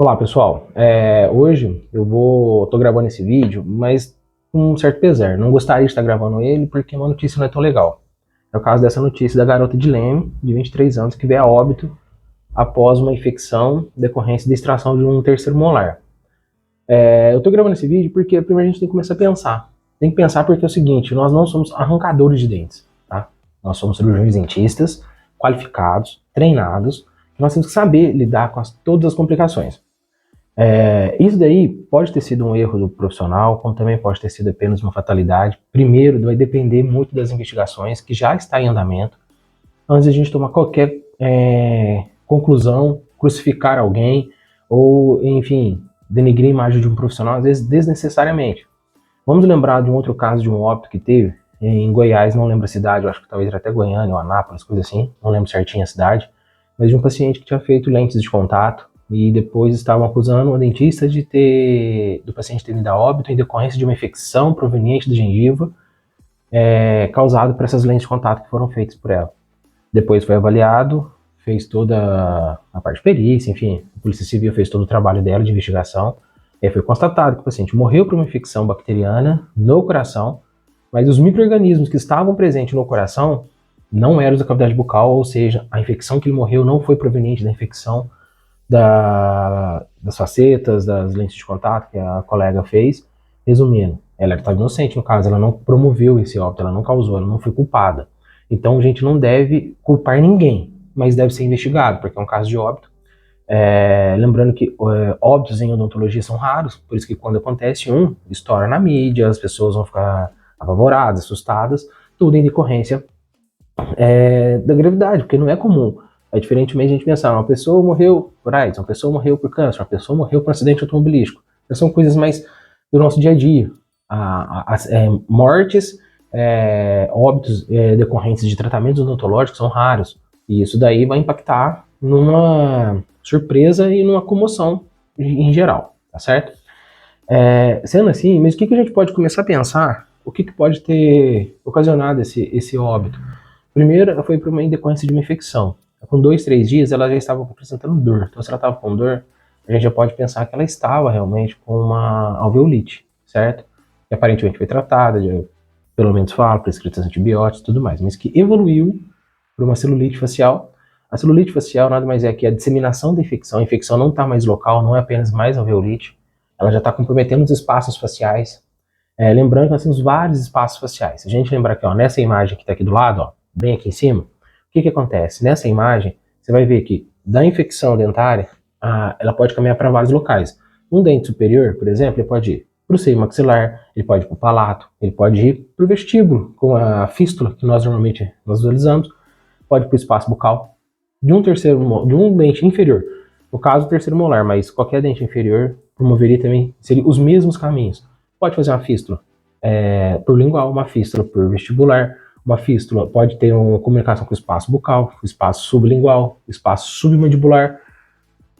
Olá pessoal, hoje tô gravando esse vídeo, mas com um certo pesar. Não gostaria de estar gravando ele porque uma notícia não é tão legal. É o caso dessa notícia da garota de Leme, de 23 anos, que veio a óbito após uma infecção decorrência da extração de um terceiro molar. Eu tô gravando esse vídeo porque primeiro a gente tem que começar a pensar. Tem que pensar porque é o seguinte, nós não somos arrancadores de dentes, tá? Nós somos cirurgiões dentistas, qualificados, treinados, que nós temos que saber lidar com todas as complicações. Isso daí pode ter sido um erro do profissional, como também pode ter sido apenas uma fatalidade. Primeiro, vai depender muito das investigações que já está em andamento, antes de a gente tomar qualquer conclusão, crucificar alguém, ou, enfim, denegrir a imagem de um profissional, às vezes desnecessariamente. Vamos lembrar de um outro caso de um óbito que teve em Goiás, não lembro a cidade, eu acho que talvez era até Goiânia ou Anápolis, coisa assim, não lembro certinho a cidade, mas de um paciente que tinha feito lentes de contato, e depois estavam acusando o dentista do paciente ter vindo a óbito em decorrência de uma infecção proveniente da gengiva causada por essas lentes de contato que foram feitas por ela. Depois foi avaliado, fez toda a parte de perícia, enfim, a Polícia Civil fez todo o trabalho dela de investigação, e foi constatado que o paciente morreu por uma infecção bacteriana no coração, mas os micro-organismos que estavam presentes no coração não eram da cavidade bucal, ou seja, a infecção que ele morreu não foi proveniente da infecção das facetas, das lentes de contato que a colega fez. Resumindo, ela estava inocente no caso, ela não promoveu esse óbito, ela não causou, ela não foi culpada. Então a gente não deve culpar ninguém, mas deve ser investigado, porque é um caso de óbito. Lembrando que óbitos em odontologia são raros, por isso que quando acontece estoura na mídia, as pessoas vão ficar apavoradas, assustadas, tudo em decorrência da gravidade, porque não é comum. É diferentemente a gente pensar, uma pessoa morreu por AIDS, uma pessoa morreu por câncer, uma pessoa morreu por um acidente automobilístico. Essas são coisas mais do nosso dia a dia. Mortes, óbitos decorrentes de tratamentos odontológicos são raros. E isso daí vai impactar numa surpresa e numa comoção em geral, tá certo? Sendo assim, mas o que a gente pode começar a pensar? O que pode ter ocasionado esse óbito? Primeiro, foi por uma decorrência de uma infecção. Com 2, 3 dias, ela já estava apresentando dor. Então, se ela estava com dor, a gente já pode pensar que ela estava realmente com uma alveolite, certo? Que aparentemente foi tratada, pelo menos fala, prescritos antibióticos e tudo mais, mas que evoluiu para uma celulite facial. A celulite facial nada mais é que a disseminação da infecção. A infecção não está mais local, não é apenas mais alveolite. Ela já está comprometendo os espaços faciais. Lembrando que nós temos vários espaços faciais. Se a gente lembrar aqui, ó, nessa imagem que está aqui do lado, ó, bem aqui em cima, o que acontece? Nessa imagem, você vai ver que da infecção dentária, ela pode caminhar para vários locais. Um dente superior, por exemplo, ele pode ir para o seio maxilar, ele pode ir para o palato, ele pode ir para o vestíbulo, com a fístula que nós normalmente visualizamos, pode ir para o espaço bucal. De um dente inferior, no caso o terceiro molar, mas qualquer dente inferior promoveria também, seria os mesmos caminhos. Pode fazer uma fístula por lingual, uma fístula por vestibular, uma fístula pode ter uma comunicação com o espaço bucal, o espaço sublingual, o espaço submandibular.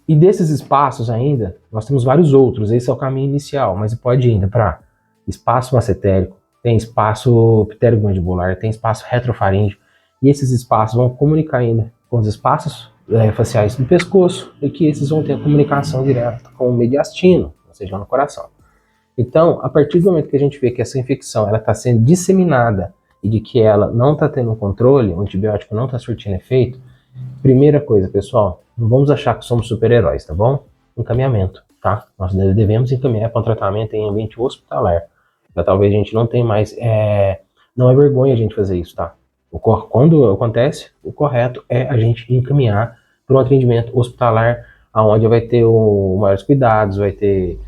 E desses espaços ainda, nós temos vários outros. Esse é o caminho inicial, mas pode ir ainda para espaço macetérico, tem espaço pteromandibular, tem espaço retrofaríngeo. E esses espaços vão comunicar ainda com os espaços faciais do pescoço, e que esses vão ter a comunicação direta com o mediastino, ou seja, no coração. Então, a partir do momento que a gente vê que essa infecção está sendo disseminada e de que ela não está tendo um controle, o antibiótico não está surtindo efeito, primeira coisa, pessoal, não vamos achar que somos super-heróis, tá bom? Encaminhamento, tá? Nós devemos encaminhar para um tratamento em ambiente hospitalar. Pra talvez a gente não tenha mais... não é vergonha a gente fazer isso, tá? Quando acontece, o correto é a gente encaminhar para um atendimento hospitalar, onde vai ter maiores cuidados, vai ter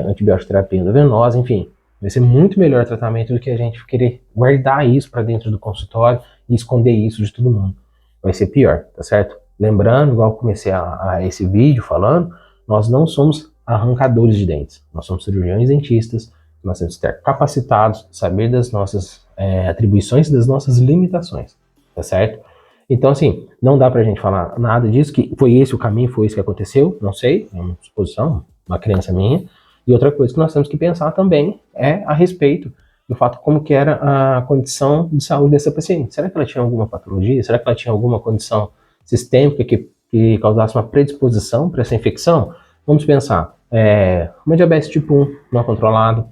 antibiótico terapia endovenosa, enfim. Vai ser muito melhor tratamento do que a gente querer guardar isso para dentro do consultório e esconder isso de todo mundo. Vai ser pior, tá certo? Lembrando, igual eu comecei esse vídeo falando, nós não somos arrancadores de dentes. Nós somos cirurgiões dentistas, nós temos que estar capacitados, saber das nossas atribuições e das nossas limitações, tá certo? Então, assim, não dá pra gente falar nada disso, que foi esse o caminho, foi isso que aconteceu, não sei, é uma suposição, uma crença minha. E outra coisa que nós temos que pensar também é a respeito do fato como que era a condição de saúde dessa paciente. Será que ela tinha alguma patologia? Será que ela tinha alguma condição sistêmica que causasse uma predisposição para essa infecção? Vamos pensar, uma diabetes tipo 1 não controlada,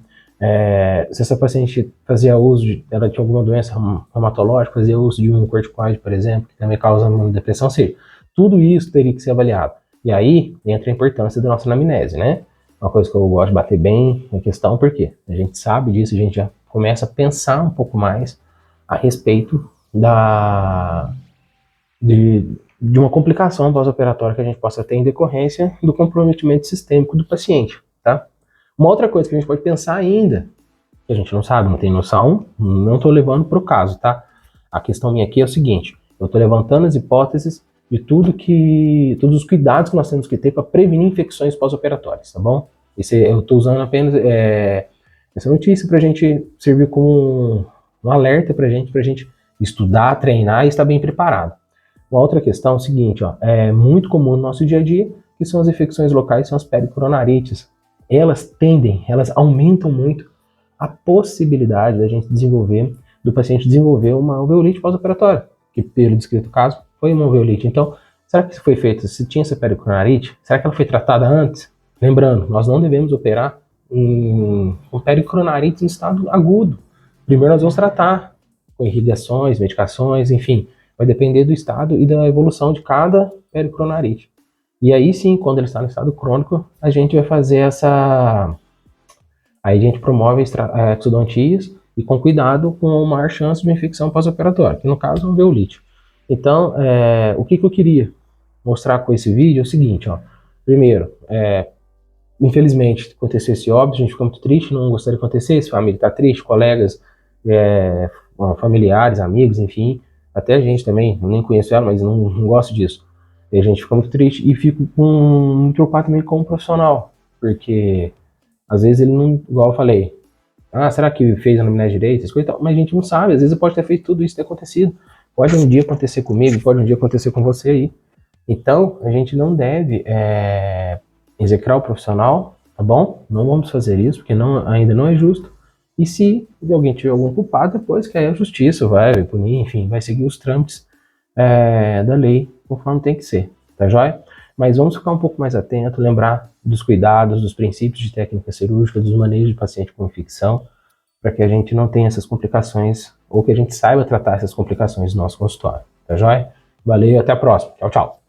se essa paciente fazia uso ela tinha alguma doença reumatológica, fazia uso de um corticoide, por exemplo, que também causa uma depressão, ou seja, tudo isso teria que ser avaliado. E aí entra a importância da nossa anamnese, né? Uma coisa que eu gosto de bater bem na questão, porque a gente sabe disso, a gente já começa a pensar um pouco mais a respeito de uma complicação pós-operatória que a gente possa ter em decorrência do comprometimento sistêmico do paciente, tá? Uma outra coisa que a gente pode pensar ainda, que a gente não sabe, não tem noção, não estou levando para o caso, tá? A questão minha aqui é o seguinte, eu estou levantando as hipóteses de todos os cuidados que nós temos que ter para prevenir infecções pós-operatórias, tá bom? Eu estou usando apenas essa notícia para a gente servir como um alerta para a gente estudar, treinar e estar bem preparado. Uma outra questão é o seguinte, ó, é muito comum no nosso dia a dia, que são as infecções locais, são as pericoronarites. Elas aumentam muito a possibilidade do paciente desenvolver uma alveolite pós-operatória, que pelo descrito caso foi uma alveolite. Então, será que isso foi feito, se tinha essa pericoronarite, será que ela foi tratada antes? Lembrando, nós não devemos operar com pericoronarite em estado agudo. Primeiro nós vamos tratar com irrigações, medicações, enfim, vai depender do estado e da evolução de cada pericoronarite. E aí sim, quando ele está no estado crônico, a gente vai fazer aí a gente promove exodontias e com cuidado, com maior chance de uma infecção pós-operatória, que no caso é um veolite. Então, o que eu queria mostrar com esse vídeo é o seguinte, ó. Primeiro, infelizmente aconteceu esse óbito, a gente ficou muito triste, não gostaria que acontecesse, a família está triste, colegas, familiares, amigos, enfim, até a gente também, eu nem conheço ela, mas não gosto disso. E a gente fica muito triste e fico muito preocupado também com o profissional, porque às vezes ele não, igual eu falei, será que fez a anamnese direito, mas a gente não sabe, às vezes pode ter feito tudo isso ter acontecido, pode um dia acontecer comigo, pode um dia acontecer com você aí. Então, a gente não deve execrar o profissional, tá bom? Não vamos fazer isso, porque ainda não é justo. E se alguém tiver algum culpado, depois que aí a justiça vai punir, enfim, vai seguir os trâmites da lei, conforme tem que ser, tá joia? Mas vamos ficar um pouco mais atento, lembrar dos cuidados, dos princípios de técnica cirúrgica, dos manejos de paciente com infecção, para que a gente não tenha essas complicações, ou que a gente saiba tratar essas complicações no nosso consultório, tá joia? Valeu, até a próxima. Tchau, tchau.